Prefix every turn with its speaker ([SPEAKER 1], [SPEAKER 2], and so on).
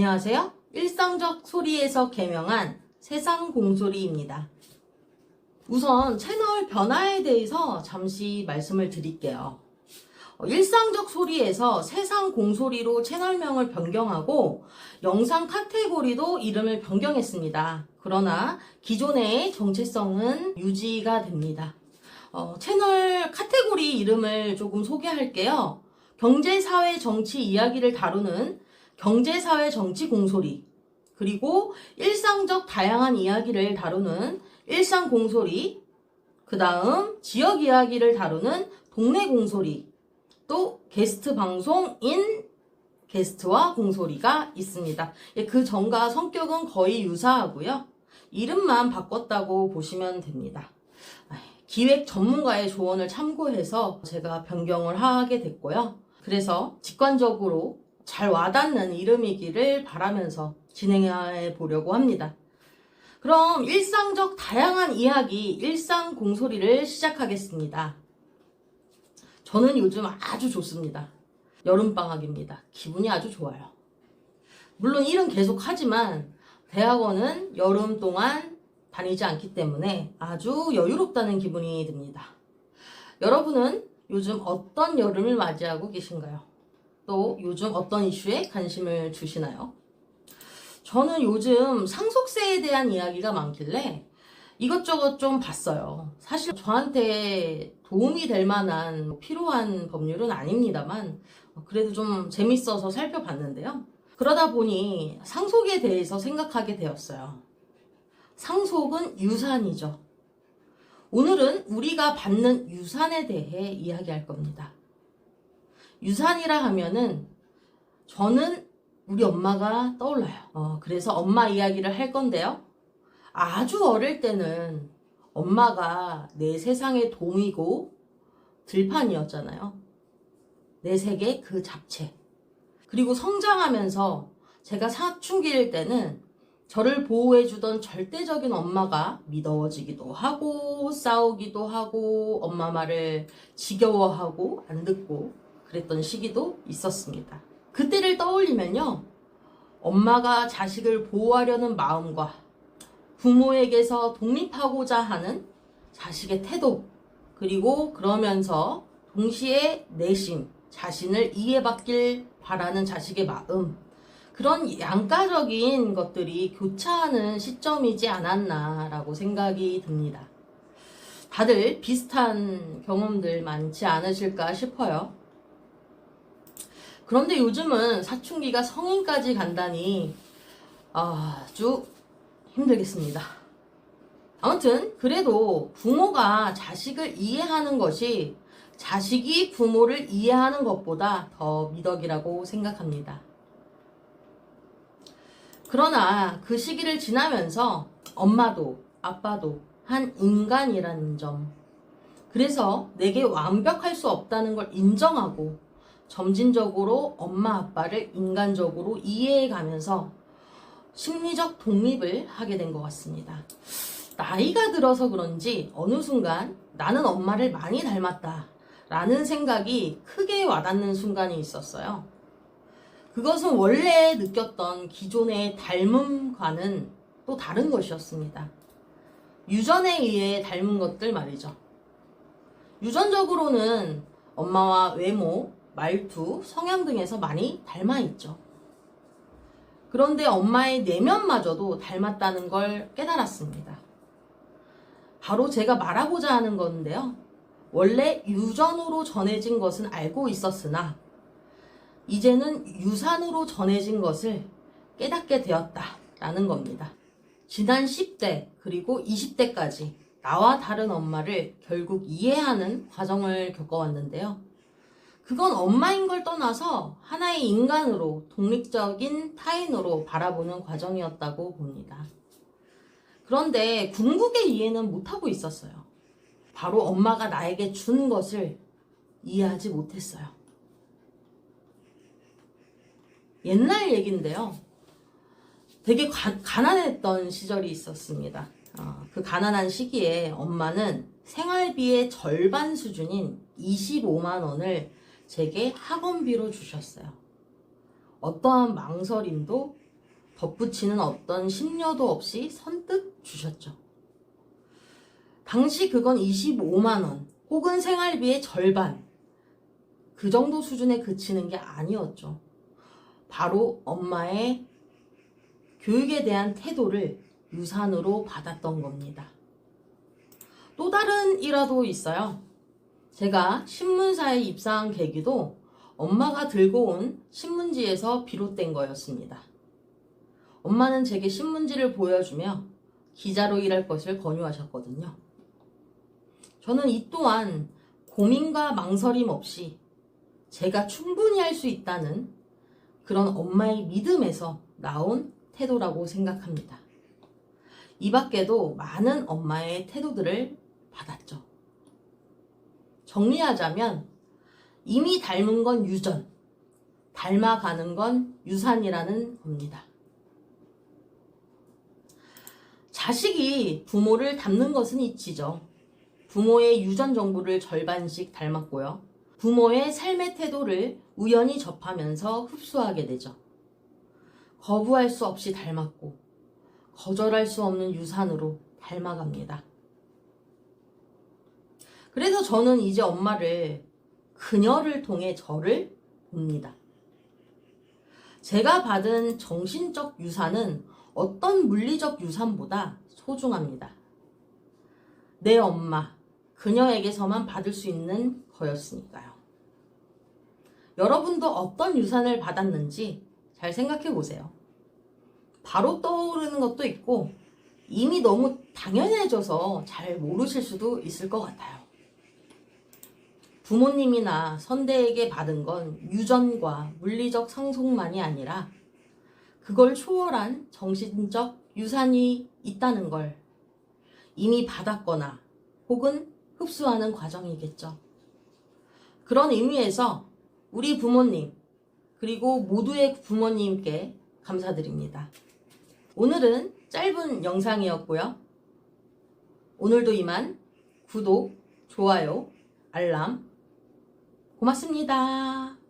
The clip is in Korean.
[SPEAKER 1] 안녕하세요. 일상적 소리에서 개명한 세상 공소리입니다. 우선 채널 변화에 대해서 잠시 말씀을 드릴게요. 일상적 소리에서 세상 공소리로 채널명을 변경하고 영상 카테고리도 이름을 변경했습니다. 그러나 기존의 정체성은 유지가 됩니다. 채널 카테고리 이름을 조금 소개할게요. 경제, 사회, 정치 이야기를 다루는 경제, 사회, 정치 공소리, 그리고 일상적 다양한 이야기를 다루는 일상 공소리, 그 다음 지역 이야기를 다루는 동네 공소리, 또 게스트 방송인 게스트와 공소리가 있습니다. 그 전과 성격은 거의 유사하고요. 이름만 바꿨다고 보시면 됩니다. 기획 전문가의 조언을 참고해서 제가 변경을 하게 됐고요. 그래서 직관적으로 잘 와닿는 이름이기를 바라면서 진행해 보려고 합니다. 그럼 일상적 다양한 이야기, 일상 공소리를 시작하겠습니다. 저는 요즘 아주 좋습니다. 여름방학입니다. 기분이 아주 좋아요. 물론 일은 계속 하지만 대학원은 여름 동안 다니지 않기 때문에 아주 여유롭다는 기분이 듭니다. 여러분은 요즘 어떤 여름을 맞이하고 계신가요? 또 요즘 어떤 이슈에 관심을 두시나요? 저는 요즘 상속세에 대한 이야기가 많길래 이것저것 좀 봤어요. 사실 저한테 도움이 될 만한 필요한 법률은 아닙니다만 그래도 좀 재밌어서 살펴봤는데요. 그러다 보니 상속에 대해서 생각하게 되었어요. 상속은 유산이죠. 오늘은 우리가 받는 유산에 대해 이야기할 겁니다. 유산이라 하면은 저는 우리 엄마가 떠올라요. 그래서 엄마 이야기를 할 건데요. 아주 어릴 때는 엄마가 내 세상의 동이고 들판이었잖아요. 내 세계 그 잡채. 그리고 성장하면서 제가 사춘기일 때는 저를 보호해주던 절대적인 엄마가 미더워지기도 하고 싸우기도 하고 엄마 말을 지겨워하고 안 듣고 그랬던 시기도 있었습니다. 그때를 떠올리면요. 엄마가 자식을 보호하려는 마음과 부모에게서 독립하고자 하는 자식의 태도, 그리고 그러면서 동시에 내심, 자신을 이해받길 바라는 자식의 마음, 그런 양가적인 것들이 교차하는 시점이지 않았나라고 생각이 듭니다. 다들 비슷한 경험들 많지 않으실까 싶어요. 그런데 요즘은 사춘기가 성인까지 간다니 아주 힘들겠습니다. 아무튼 그래도 부모가 자식을 이해하는 것이 자식이 부모를 이해하는 것보다 더 미덕이라고 생각합니다. 그러나 그 시기를 지나면서 엄마도 아빠도 한 인간이라는 점, 그래서 내게 완벽할 수 없다는 걸 인정하고 점진적으로 엄마 아빠를 인간적으로 이해해가면서 심리적 독립을 하게 된 것 같습니다. 나이가 들어서 그런지 어느 순간 나는 엄마를 많이 닮았다 라는 생각이 크게 와닿는 순간이 있었어요. 그것은 원래 느꼈던 기존의 닮음과는 또 다른 것이었습니다. 유전에 의해 닮은 것들 말이죠. 유전적으로는 엄마와 외모, 말투, 성향 등에서 많이 닮아 있죠. 그런데 엄마의 내면마저도 닮았다는 걸 깨달았습니다. 바로 제가 말하고자 하는 건데요. 원래 유전으로 전해진 것은 알고 있었으나 이제는 유산으로 전해진 것을 깨닫게 되었다라는 겁니다. 지난 10대 그리고 20대까지 나와 다른 엄마를 결국 이해하는 과정을 겪어왔는데요. 그건 엄마인 걸 떠나서 하나의 인간으로 독립적인 타인으로 바라보는 과정이었다고 봅니다. 그런데 궁극의 이해는 못하고 있었어요. 바로 엄마가 나에게 준 것을 이해하지 못했어요. 옛날 얘기인데요. 되게 가난했던 시절이 있었습니다. 그 가난한 시기에 엄마는 생활비의 절반 수준인 25만 원을 제게 학원비로 주셨어요. 어떠한 망설임도 덧붙이는 어떤 심려도 없이 선뜻 주셨죠. 당시 그건 25만 원 혹은 생활비의 절반, 그 정도 수준에 그치는 게 아니었죠. 바로 엄마의 교육에 대한 태도를 유산으로 받았던 겁니다. 또 다른 일화도 있어요. 제가 신문사에 입사한 계기도 엄마가 들고 온 신문지에서 비롯된 거였습니다. 엄마는 제게 신문지를 보여주며 기자로 일할 것을 권유하셨거든요. 저는 이 또한 고민과 망설임 없이 제가 충분히 할 수 있다는 그런 엄마의 믿음에서 나온 태도라고 생각합니다. 이 밖에도 많은 엄마의 태도들을 받았죠. 정리하자면 이미 닮은 건 유전, 닮아가는 건 유산이라는 겁니다. 자식이 부모를 닮는 것은 이치죠. 부모의 유전 정보를 절반씩 닮았고요. 부모의 삶의 태도를 우연히 접하면서 흡수하게 되죠. 거부할 수 없이 닮았고 거절할 수 없는 유산으로 닮아갑니다. 그래서 저는 이제 엄마를 그녀를 통해 저를 봅니다. 제가 받은 정신적 유산은 어떤 물리적 유산보다 소중합니다. 내 엄마, 그녀에게서만 받을 수 있는 거였으니까요. 여러분도 어떤 유산을 받았는지 잘 생각해 보세요. 바로 떠오르는 것도 있고 이미 너무 당연해져서 잘 모르실 수도 있을 것 같아요. 부모님이나 선대에게 받은 건 유전과 물리적 상속만이 아니라 그걸 초월한 정신적 유산이 있다는 걸 이미 받았거나 혹은 흡수하는 과정이겠죠. 그런 의미에서 우리 부모님 그리고 모두의 부모님께 감사드립니다. 오늘은 짧은 영상이었고요. 오늘도 이만 구독, 좋아요, 알람 고맙습니다.